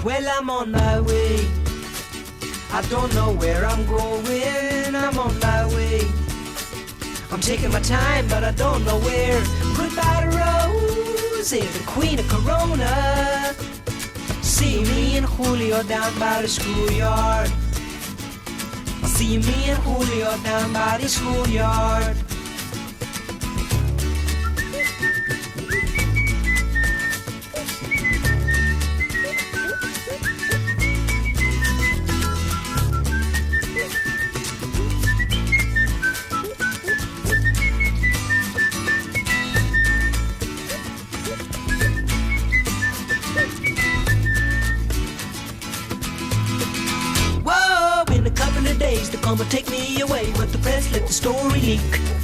Well, I'm on my way. I don't know where I'm going. I'm on my way. I'm taking my time, but I don't know where. Goodbye to Rose, the queen of Corona. See me and Julio down by the schoolyard. See me and Julio down by the schoolyard. Whoa, in a couple of days they come and take me away, but the press let the story leak.